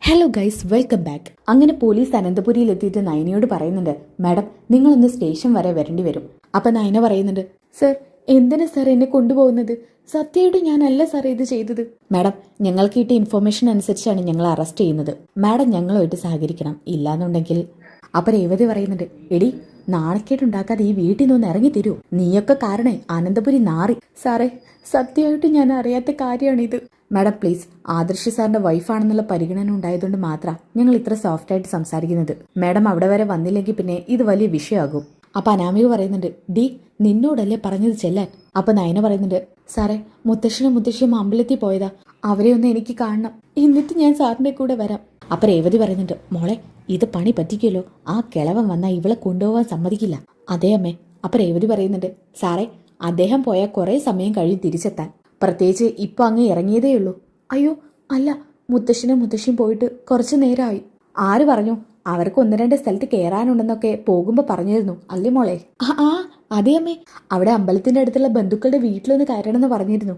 Hello guys, welcome back. അങ്ങനെ police അനന്തപുരിയിൽ എത്തിയിട്ട് നയനയോട് പറയുന്നുണ്ട്, മാഡം നിങ്ങളൊന്ന് സ്റ്റേഷൻ വരെ വരേണ്ടി വരും. അപ്പൊ നയന പറയുന്നുണ്ട്, സർ എന്തിനാ സാർ എന്നെ കൊണ്ടുപോകുന്നത്? സത്യമായിട്ട് ഞാനല്ല സാർ ഇത് ചെയ്തത്. മാഡം ഞങ്ങൾക്ക് കിട്ടിയ ഇൻഫർമേഷൻ അനുസരിച്ചാണ് ഞങ്ങൾ അറസ്റ്റ് ചെയ്യുന്നത്. മാഡം ഞങ്ങളുമായിട്ട് സഹകരിക്കണം, ഇല്ലാന്നുണ്ടെങ്കിൽ. അപ്പൊ രേവതി പറയുന്നുണ്ട്, എടി നാണക്കേടുണ്ടാക്കാതെ ഈ വീട്ടിൽ നിന്ന് ഇറങ്ങി തരൂ. നീയൊക്കെ കാരണേ അനന്തപുരി നാറി. സാറേ സത്യമായിട്ട് ഞാൻ അറിയാത്ത കാര്യമാണിത്. മാഡം പ്ലീസ്, ആദർശ് സാറിന്റെ വൈഫാണെന്നുള്ള പരിഗണന ഉണ്ടായതുകൊണ്ട് മാത്രം ഞങ്ങൾ ഇത്ര സോഫ്റ്റ് ആയിട്ട് സംസാരിക്കുന്നത്. മാഡം അവിടെ വരെ വന്നില്ലെങ്കിൽ പിന്നെ ഇത് വലിയ വിഷയമാകും. അപ്പൊ അനാമിക പറയുന്നുണ്ട്, ഡി നിന്നോടല്ലേ പറഞ്ഞത് ചെല്ലാൻ. അപ്പൊ നയന പറയുന്നുണ്ട്, സാറേ മുത്തശ്ശനും മുത്തശ്ശിയും അമ്പലത്തിൽ പോയതാ, അവരെ ഒന്ന് എനിക്ക് കാണണം, എന്നിട്ട് ഞാൻ സാറിന്റെ കൂടെ വരാം. അപ്പൊ രേവതി പറയുന്നുണ്ട്, മോളെ ഇത് പണി പറ്റിക്കുമല്ലോ, ആ കിളവൻ വന്നാൽ ഇവളെ കൊണ്ടുപോകാൻ സമ്മതിക്കില്ല. അതേ അമ്മേ. അപ്പൊ രേവതി പറയുന്നുണ്ട്, സാറേ അദ്ദേഹം പോയാൽ കുറെ സമയം കഴിയും തിരിച്ചെത്താൻ, പ്രത്യേകിച്ച് ഇപ്പൊ അങ്ങ് ഇറങ്ങിയതേ ഉള്ളൂ. അയ്യോ അല്ല, മുത്തശ്ശനും മുത്തശ്ശിയും പോയിട്ട് കുറച്ചു നേരമായി. ആര് പറഞ്ഞു? അവർക്ക് ഒന്ന് രണ്ട് സ്ഥലത്ത് കയറാനുണ്ടെന്നൊക്കെ പോകുമ്പോ പറഞ്ഞിരുന്നു അല്ലേ മോളെ? ആ അതേ അമ്മേ, അവിടെ അമ്പലത്തിന്റെ അടുത്തുള്ള ബന്ധുക്കളുടെ വീട്ടിലൊന്ന് കയറണമെന്ന് പറഞ്ഞിരുന്നു.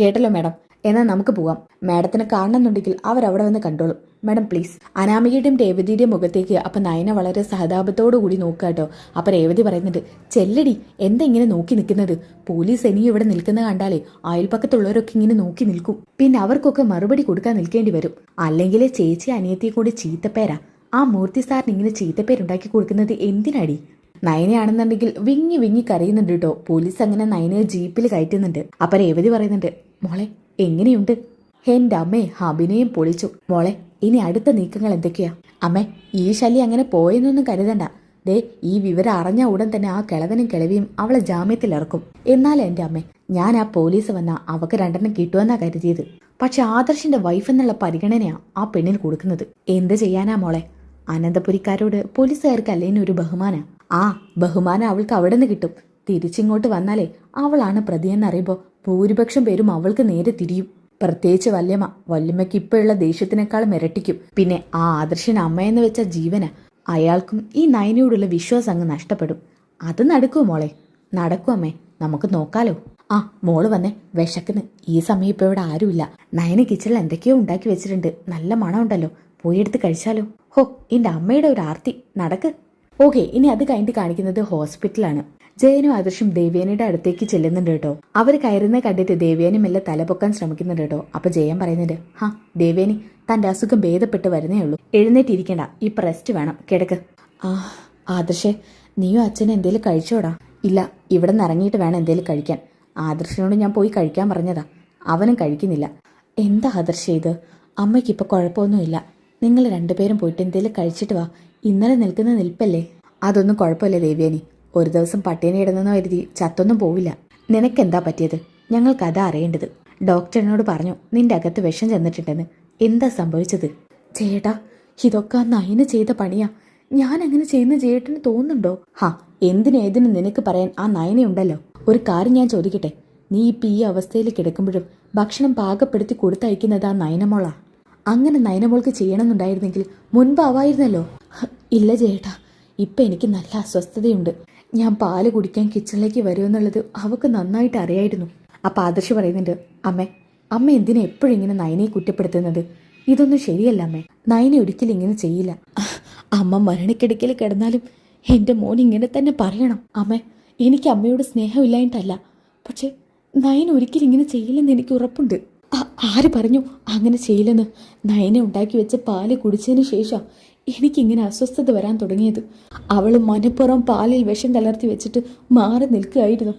കേട്ടല്ലോ മാഡം, എന്നാൽ നമുക്ക് പോവാം. മാഡത്തിനെ കാണണമെന്നുണ്ടെങ്കിൽ അവരവിടെ വന്ന് കണ്ടോളും. Madam please. അനാമികയുടെയും രേവതിയുടെയും മുഖത്തേക്ക് അപ്പൊ നയന വളരെ സഹതാപത്തോടു കൂടി നോക്കുക കേട്ടോ. അപ്പൊ രേവതി പറയുന്നുണ്ട്, ചെല്ലടി എന്താ ഇങ്ങനെ നോക്കി നിൽക്കുന്നത്? പോലീസ് ഇനിയും ഇവിടെ നിൽക്കുന്ന കണ്ടാലേ അയൽപ്പക്കത്തുള്ളവരൊക്കെ ഇങ്ങനെ നോക്കി നിൽക്കും, പിന്നെ അവർക്കൊക്കെ മറുപടി കൊടുക്കാൻ നിൽക്കേണ്ടി വരും. അല്ലെങ്കിൽ ചേച്ചി അനിയത്തിയെ കൂടി ചീത്തപ്പേരാ. ആ മൂർത്തി സാറിന് ഇങ്ങനെ ചീത്തപ്പേരുണ്ടാക്കി കൊടുക്കുന്നത് എന്തിനാടി? നയനയാണെന്നുണ്ടെങ്കിൽ വിങ്ങി വിങ്ങി കരയുന്നുണ്ട് കേട്ടോ. പോലീസ് അങ്ങനെ നയനയെ ജീപ്പിൽ കയറ്റുന്നുണ്ട്. അപ്പൊ രേവതി പറയുന്നുണ്ട്, മോളെ എങ്ങനെയുണ്ട്? എന്റെ അമ്മേ അഭിനയം പൊളിച്ചു. മോളെ ഇനി അടുത്ത നീക്കങ്ങൾ എന്തൊക്കെയാ? അമ്മേ ഈ ശല്യം അങ്ങനെ പോയെന്നൊന്നും കരുതണ്ട. ദേ ഈ വിവരം അറിഞ്ഞ ഉടൻ തന്നെ ആ കിളവനും കിളവിയും അവളെ ജാമ്യത്തിൽ ഇറക്കും. എന്നാലും എന്റെ അമ്മേ, ഞാൻ ആ പോലീസ് വന്നാ അവക്ക് രണ്ടെണ്ണം കിട്ടുമെന്നാ കരുതിയത്. പക്ഷെ ആദർശിന്റെ വൈഫ് എന്നുള്ള പരിഗണനയാ ആ പെണ്ണിന് കൊടുക്കുന്നത്. എന്ത് ചെയ്യാനാ മോളെ? അനന്തപുരിക്കാരോട് പോലീസുകാർക്ക് അല്ലേനും ഒരു ബഹുമാനാ. ആ ബഹുമാനം അവൾക്ക് അവിടെ നിന്ന് കിട്ടും. തിരിച്ചിങ്ങോട്ട് വന്നാലേ അവളാണ് പ്രതിയെന്നറിയുമ്പോ ഭൂരിപക്ഷം പേരും അവൾക്ക് നേരെ തിരിയും. പ്രത്യേകിച്ച് വല്യമ്മയ്ക്ക് ഇപ്പോഴുള്ള ദേഷ്യത്തിനേക്കാളും ഇരട്ടിക്കും. പിന്നെ ആ ആദർശന് അമ്മയെന്ന് വെച്ച ജീവന, അയാൾക്കും ഈ നയനയോടുള്ള വിശ്വാസം അങ്ങ് നഷ്ടപ്പെടും. അത് നടക്കുമോ മോളെ? നടക്കും അമ്മേ, നമുക്ക് നോക്കാലോ. ആ മോള് വന്നേ, വിശക്കുന്ന്. ഈ സമയം ഇപ്പൊ ഇവിടെ ആരുമില്ല. നയന കിച്ചണിൽ എന്തൊക്കെയോ ഉണ്ടാക്കി വെച്ചിട്ടുണ്ട്, നല്ല മണം ഉണ്ടല്ലോ, പോയി എടുത്ത് കഴിച്ചാലോ. ഹോ എന്റെ അമ്മയുടെ ഒരു ആർത്തി. നടക്ക്. ഓക്കെ, ഇനി അത് കഴിഞ്ഞിട്ട് കാണിക്കുന്നത് ഹോസ്പിറ്റലാണ്. ജയനും ആദർശും ദേവ്യാനിയുടെ അടുത്തേക്ക് ചെല്ലുന്നുണ്ട് കേട്ടോ. അവർ കയറുന്ന കണ്ടിട്ട് ദേവ്യാനി മെല്ലെ തലപൊക്കാൻ ശ്രമിക്കുന്നുണ്ട് കേട്ടോ. അപ്പൊ ജയൻ പറയുന്നുണ്ട്, ഹാ ദേവ്യാനി തന്റെ അസുഖം ഭേദപ്പെട്ട് വരുന്നേ ഉള്ളൂ, എഴുന്നേറ്റിരിക്കണ്ട, ഇപ്പൊ റെസ്റ്റ് വേണം, കിടക്ക്. ആദർശേ നീയും അച്ഛനും എന്തേലും കഴിച്ചോടാ? ഇല്ല, ഇവിടെ നിന്ന് ഇറങ്ങിയിട്ട് വേണം എന്തേലും കഴിക്കാൻ. ആദർശനോട് ഞാൻ പോയി കഴിക്കാൻ പറഞ്ഞതാ, അവനും കഴിക്കുന്നില്ല. എന്താ ആദർശേ ഇത്? അമ്മയ്ക്കിപ്പോൾ കുഴപ്പമൊന്നുമില്ല, നിങ്ങൾ രണ്ടുപേരും പോയിട്ട് എന്തേലും കഴിച്ചിട്ട് വാ. ഇന്നലെ നിൽക്കുന്ന നിൽപ്പല്ലേ? അതൊന്നും കുഴപ്പമില്ല ദേവ്യാനി, ഒരു ദിവസം പട്ടിണി ഇടുന്നെന്ന് കരുതി ചത്തൊന്നും പോവില്ല. നിനക്കെന്താ പറ്റിയത്? ഞങ്ങൾക്കതാ അറിയേണ്ടത്. ഡോക്ടറിനോട് പറഞ്ഞു നിന്റെ അകത്ത് വിഷം ചെന്നിട്ടുണ്ടെന്ന്. എന്താ സംഭവിച്ചത്? ചേട്ടാ ഇതൊക്കെ ആ നയന ചെയ്ത പണിയാ. ഞാൻ അങ്ങനെ ചെയ്യുന്ന ചേട്ടന് തോന്നുന്നുണ്ടോ? എന്തിനേതിനും നിനക്ക് പറയാൻ ആ നയനയുണ്ടല്ലോ. ഒരു കാര്യം ഞാൻ ചോദിക്കട്ടെ, നീ ഇപ്പം ഈ അവസ്ഥയിൽ കിടക്കുമ്പോഴും ഭക്ഷണം പാകപ്പെടുത്തി കൊടുത്തയക്കുന്നത് ആ നയനമോളാ? അങ്ങനെ നയനമോൾക്ക് ചെയ്യണമെന്നുണ്ടായിരുന്നെങ്കിൽ മുൻപാവായിരുന്നല്ലോ. ഇല്ല ചേട്ടാ, ഇപ്പം എനിക്ക് നല്ല അസ്വസ്ഥതയുണ്ട്. ഞാൻ പാല് കുടിക്കാൻ കിച്ചണിലേക്ക് വരുമെന്നുള്ളത് അവൾക്ക് നന്നായിട്ട് അറിയായിരുന്നു. അപ്പം ആദർശ് പറയുന്നുണ്ട്, അമ്മ എന്തിനാ എപ്പോഴും ഇങ്ങനെ നയനയെ കുറ്റപ്പെടുത്തുന്നത്? ഇതൊന്നും ശരിയല്ല അമ്മേ, നയനെ ഒരിക്കലും ഇങ്ങനെ ചെയ്യില്ല. അമ്മ മരണക്കിടക്കൽ കിടന്നാലും എൻ്റെ മോൻ ഇങ്ങനെ തന്നെ പറയണം. എനിക്ക് അമ്മയോട് സ്നേഹമില്ലായിട്ടല്ല, പക്ഷെ നയന ഒരിക്കലും ഇങ്ങനെ ചെയ്യില്ലെന്ന് എനിക്ക് ഉറപ്പുണ്ട്. ആര് പറഞ്ഞു അങ്ങനെ ചെയ്യില്ലെന്ന്? നയനെ ഉണ്ടാക്കി വെച്ച പാല് കുടിച്ചതിന് ശേഷം എനിക്കിങ്ങനെ അസ്വസ്ഥത വരാൻ തുടങ്ങിയത്. അവൾ മനപ്പുറം പാലിൽ വിഷം കലർത്തി വെച്ചിട്ട് മാറി നിൽക്കുകയായിരുന്നു,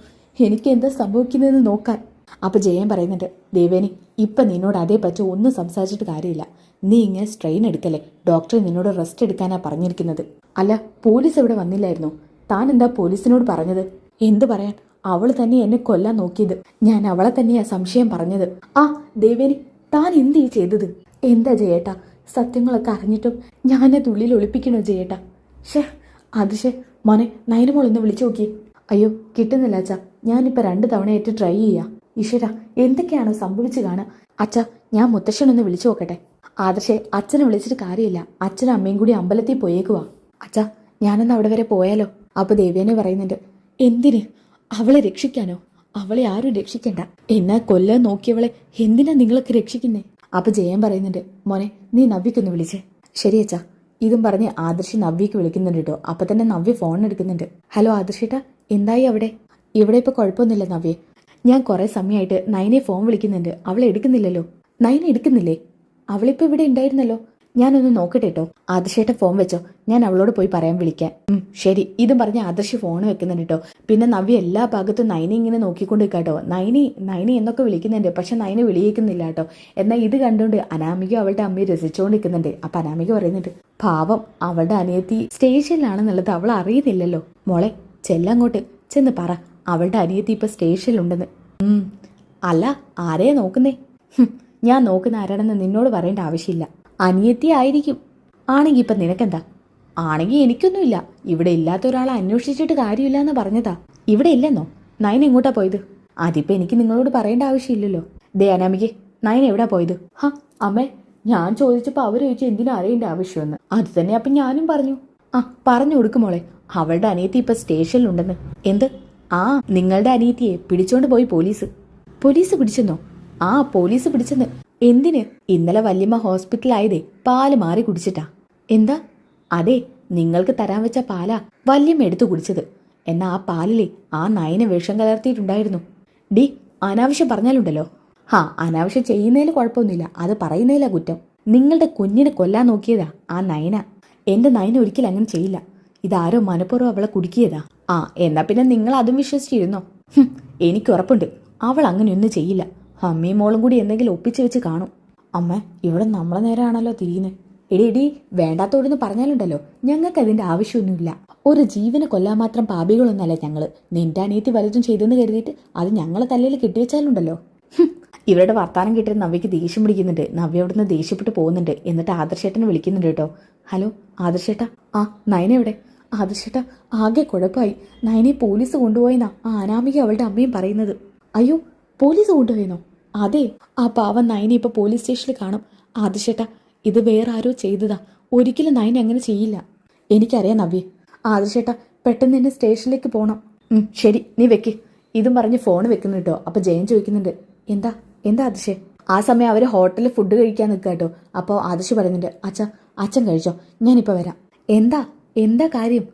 എനിക്ക് എന്താ സംഭവിക്കുന്നതെന്ന് നോക്കാൻ. അപ്പൊ ജയൻ പറയുന്നുണ്ട്, ദേവേനി ഇപ്പം നിന്നോട് അതേ പറ്റി ഒന്നും സംസാരിച്ചിട്ട് കാര്യമില്ല. നീ ഇങ്ങനെ സ്ട്രെയിൻ എടുക്കല്ലേ, ഡോക്ടർ നിന്നോട് റെസ്റ്റ് എടുക്കാനാ പറഞ്ഞിരിക്കുന്നത്. അല്ല പോലീസ് ഇവിടെ വന്നില്ലായിരുന്നു? താൻ എന്താ പോലീസിനോട് പറഞ്ഞത്? എന്ത് പറയാൻ, അവൾ തന്നെ എന്നെ കൊല്ലാൻ നോക്കിയത്. ഞാൻ അവളെ തന്നെയാ സംശയം പറഞ്ഞത്. ദേവേനി താൻ എന്തീ ചെയ്തത്? എന്താ ജയേട്ടാ, സത്യങ്ങളൊക്കെ അറിഞ്ഞിട്ടും ഞാനത് ഉള്ളിൽ ഒളിപ്പിക്കണോ ജയേട്ടാ? അതിശേ മോനെ, നയനമോളൊന്ന് വിളിച്ചു നോക്കി. അയ്യോ കിട്ടുന്നില്ല അച്ഛാ, ഞാനിപ്പോൾ 2 തവണയായിട്ട് ട്രൈ ചെയ്യാം. ഈശ്വര എന്തൊക്കെയാണോ സംഭവിച്ചു കാണുക. അച്ഛാ ഞാൻ മുത്തശ്ശനൊന്ന് വിളിച്ചു നോക്കട്ടെ. ആദർശേ അച്ഛനെ വിളിച്ചിട്ട് കാര്യമില്ല, അച്ഛനും അമ്മയും കൂടി അമ്പലത്തിൽ പോയേക്കുവാ. അച്ഛാ ഞാനൊന്ന് അവിടെ വരെ പോയാലോ? അപ്പോൾ ദേവേനെ പറയുന്നുണ്ട്, എന്തിന്? അവളെ രക്ഷിക്കാനോ? അവളെ ആരും രക്ഷിക്കണ്ട. എന്നാ കൊല്ലാൻ നോക്കിയവളെ എന്തിനാ നിങ്ങളൊക്കെ രക്ഷിക്കുന്നേ? അപ്പൊ ജയൻ പറയുന്നുണ്ട്, മോനെ നീ നവ്യക്കൊന്ന് വിളിച്ചേ. ശരി അച്ഛാ. ഇതും പറഞ്ഞ് ആദർശ് നവ്യക്ക് വിളിക്കുന്നുണ്ട് കേട്ടോ. അപ്പൊ തന്നെ നവ്യ ഫോൺ എടുക്കുന്നുണ്ട്. ഹലോ ആദർശേട്ടാ, എന്തായി അവിടെ? ഇവിടെ ഇപ്പൊ കുഴപ്പമൊന്നുമില്ല നവ്യ. ഞാൻ കുറെ സമയമായിട്ട് നയനെ ഫോൺ വിളിക്കുന്നുണ്ട്, അവളെ എടുക്കുന്നില്ലല്ലോ. നയനെ എടുക്കുന്നില്ലേ? അവളിപ്പോ ഇവിടെ ഉണ്ടായിരുന്നല്ലോ. ഞാനൊന്ന് നോക്കട്ടെ കേട്ടോ. ആദർശേട്ടൻ ഫോൺ വെച്ചോ, ഞാൻ അവളോട് പോയി പറയാൻ വിളിക്കാൻ. ശരി. ഇതും പറഞ്ഞ് ആദർശ് ഫോൺ വെക്കുന്നുണ്ട് കേട്ടോ. പിന്നെ നവ്യ എല്ലാ ഭാഗത്തും നയനെ ഇങ്ങനെ നോക്കിക്കൊണ്ട് കേട്ടോ. നയനി എന്നൊക്കെ വിളിക്കുന്നുണ്ട്, പക്ഷെ നയനെ വിളിയേക്കുന്നില്ല കേട്ടോ. എന്നാൽ ഇത് കണ്ടുകൊണ്ട് അനാമിക അവളുടെ അമ്മയെ രസിച്ചുകൊണ്ടിരിക്കുന്നുണ്ട്. അപ്പൊ അനാമിക പറയുന്നുണ്ട്, പാവം അവളുടെ അനിയത്തി സ്റ്റേഷനിലാണെന്നുള്ളത് അവൾ അറിയുന്നില്ലല്ലോ. മോളെ ചെല്ലങ്ങോട്ട് ചെന്ന് പറ, അവളുടെ അനിയത്തി ഇപ്പൊ സ്റ്റേഷനിലുണ്ടെന്ന്. അല്ല, ആരെയാ നോക്കുന്നേ? ഞാൻ നോക്കുന്ന ആരാണെന്ന് നിന്നോട് പറയേണ്ട ആവശ്യമില്ല. അനിയത്തി ആയിരിക്കും. ആണെങ്കിൽ ഇപ്പം നിനക്കെന്താ? ആണെങ്കിൽ എനിക്കൊന്നുമില്ല. ഇവിടെ ഇല്ലാത്ത ഒരാളെ അന്വേഷിച്ചിട്ട് കാര്യമില്ല എന്ന് പറഞ്ഞതാ. ഇവിടെ ഇല്ലെന്നോ? നയൻ എങ്ങോട്ടാ പോയത്? അതിപ്പോ എനിക്ക് നിങ്ങളോട് പറയേണ്ട ആവശ്യമില്ലല്ലോ. ദേ അനാമികെ, നയൻ എവിടാ പോയത്? അമ്മേ, ഞാൻ ചോദിച്ചപ്പോൾ അവർ ചോദിച്ചു എന്തിനാ അറിയേണ്ട ആവശ്യമെന്ന്. അത് തന്നെ അപ്പം ഞാനും പറഞ്ഞു. പറഞ്ഞു കൊടുക്കുമോളെ, അവളുടെ അനിയത്തി ഇപ്പൊ സ്റ്റേഷനിലുണ്ടെന്ന്. എന്ത്? നിങ്ങളുടെ അനിയത്തിയെ പിടിച്ചോണ്ട് പോയി പോലീസ്. പോലീസ് പിടിച്ചെന്നോ? പോലീസ് പിടിച്ചെന്ന്. എന്തിന്? ഇന്നലെ വല്യമ്മ ഹോസ്പിറ്റലായതേ പാല് മാറി കുടിച്ചിട്ടാ. എന്താ? അതെ, നിങ്ങൾക്ക് തരാൻ വെച്ച പാലാ വല്യമ്മ എടുത്തു കുടിച്ചത്. എന്നാ ആ പാലിലെ ആ നയനെ വിഷം കലർത്തിയിട്ടുണ്ടായിരുന്നു. ഡി, അനാവശ്യം പറഞ്ഞാലുണ്ടല്ലോ. അനാവശ്യം ചെയ്യുന്നതിൽ കുഴപ്പമൊന്നുമില്ല, അത് പറയുന്നതിലാ കുറ്റം. നിങ്ങളുടെ കുഞ്ഞിനെ കൊല്ലാൻ നോക്കിയതാ ആ നയന. എന്റെ നയന ഒരിക്കലും അങ്ങനെ ചെയ്യില്ല. ഇതാരോ മനഃപൂർവ്വം അവളെ കുടുക്കിയതാ. എന്നാ പിന്നെ നിങ്ങൾ അതും വിശ്വസിച്ചിരുന്നോ? എനിക്ക് ഉറപ്പുണ്ട് അവൾ അങ്ങനെയൊന്നും ചെയ്യില്ല. അമ്മയും മോളും കൂടി എന്തെങ്കിലും ഒപ്പിച്ച് വെച്ച് കാണും. അമ്മ, ഇവിടെ നമ്മളെ നേരാണല്ലോ തിരിയുന്നത്. എടി വേണ്ടാത്തോടെന്ന് പറഞ്ഞാലുണ്ടല്ലോ, ഞങ്ങൾക്ക് അതിന്റെ ആവശ്യമൊന്നുമില്ല. ഒരു ജീവനെ കൊല്ലാൻ മാത്രം പാപികളൊന്നല്ല ഞങ്ങള്. നിന്റെ അനിയത്തി വലുതും ചെയ്തെന്ന് കരുതിയിട്ട് അത് ഞങ്ങളെ തലയിൽ കെട്ടിവെച്ചാലുണ്ടല്ലോ. ഇവരുടെ വർത്താനം കിട്ടിയ നവ്യക്ക് ദേഷ്യം പിടിക്കുന്നുണ്ട്. നവ്യ അവിടുന്ന് ദേഷ്യപ്പെട്ട് പോകുന്നുണ്ട്. എന്നിട്ട് ആദർശേട്ടനെ വിളിക്കുന്നുണ്ട് കേട്ടോ. ഹലോ ആദർശേട്ടാ. നയന എവിടെ? ആദർശേട്ടാ, ആകെ കുഴപ്പമായി. നയനെ പോലീസ് കൊണ്ടുപോയെന്നാ അനാമിക അവളുടെ അമ്മയും പറയുന്നത്. അയ്യോ, പോലീസ് കൊണ്ടുപോയെന്നോ? അതെ, ആ പാവം നയനെ ഇപ്പൊ പോലീസ് സ്റ്റേഷനിൽ കാണും. ആദർശേട്ടാ, ഇത് വേറെ ആരോ ചെയ്തതാ. ഒരിക്കലും നയനെ അങ്ങനെ ചെയ്യില്ല. എനിക്കറിയാം നവ്യ. ആദർശേട്ടാ, പെട്ടെന്ന് എന്നെ സ്റ്റേഷനിലേക്ക് പോകണം. ശരി, നീ വെക്ക്. ഇതും പറഞ്ഞ് ഫോൺ വെക്കുന്നു കേട്ടോ. അപ്പൊ ജയൻ ചോദിക്കുന്നുണ്ട്, എന്താ ആദർശേ? ആ സമയം അവര് ഹോട്ടലിൽ ഫുഡ് കഴിക്കാൻ നിൽക്കുക കേട്ടോ. അപ്പോൾ ആദർശ് പറയുന്നുണ്ട്, അച്ഛൻ കഴിച്ചോ, ഞാനിപ്പോൾ വരാം. എന്താ കാര്യം?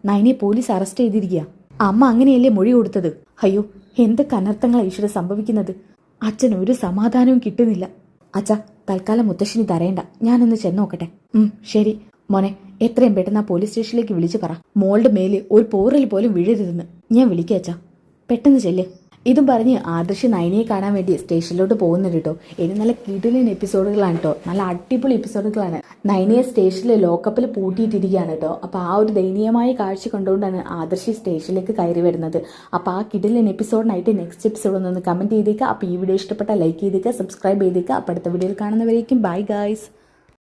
നയനെ പോലീസ് അറസ്റ്റ് ചെയ്തിരിക്കുക. അമ്മ അങ്ങനെയല്ലേ മൊഴി കൊടുത്തത്? അയ്യോ, എന്തൊക്കെ അനർത്ഥങ്ങളാണ് ഈശ്വര സംഭവിക്കുന്നത്. അച്ഛൻ ഒരു സമാധാനവും കിട്ടുന്നില്ല. തൽക്കാലം മുത്തശ്ശിനി തരേണ്ട, ഞാനൊന്ന് ചെന്നോക്കട്ടെ. ശരി മോനെ, എത്രയും പെട്ടെന്ന് ആ പോലീസ് സ്റ്റേഷനിലേക്ക് വിളിച്ചു പറ. മോളുടെ മേല് ഒരു പോറൽ പോലും വീഴരുതെന്ന്. ഞാൻ വിളിക്കാം അച്ഛാ, പെട്ടെന്ന് ചെല്ല്. ഇതും പറഞ്ഞ് ആദർശ് നയനയെ കാണാൻ വേണ്ടി സ്റ്റേഷനിലോട്ട് പോകുന്നുണ്ട് കേട്ടോ. ഇനി നല്ല കിടിലൻ എപ്പിസോഡുകളാണ് കേട്ടോ, നല്ല അടിപൊളി എപ്പിസോഡുകളാണ്. നയനയെ സ്റ്റേഷനിൽ ലോക്കപ്പിൽ പൂട്ടിയിട്ടിരിക്കുകയാണ് കേട്ടോ. അപ്പോൾ ആ ഒരു ദയനീയമായ കാഴ്ച കണ്ടുകൊണ്ടാണ് ആദർശ് സ്റ്റേഷനിലേക്ക് കയറി വരുന്നത്. അപ്പോൾ ആ കിടിലൻ എപ്പിസോഡിനായിട്ട് നെക്സ്റ്റ് എപ്പിസോഡ് ഒന്ന് കമന്റ് ചെയ്തേക്കുക. അപ്പോൾ ഈ വീഡിയോ ഇഷ്ടപ്പെട്ടാൽ ലൈക്ക് ചെയ്തേക്കുക, സബ്സ്ക്രൈബ് ചെയ്തേക്കുക. അപ്പോൾ അടുത്ത വീഡിയോയിൽ കാണുന്നവരേക്കും ബൈ ഗൈസ്.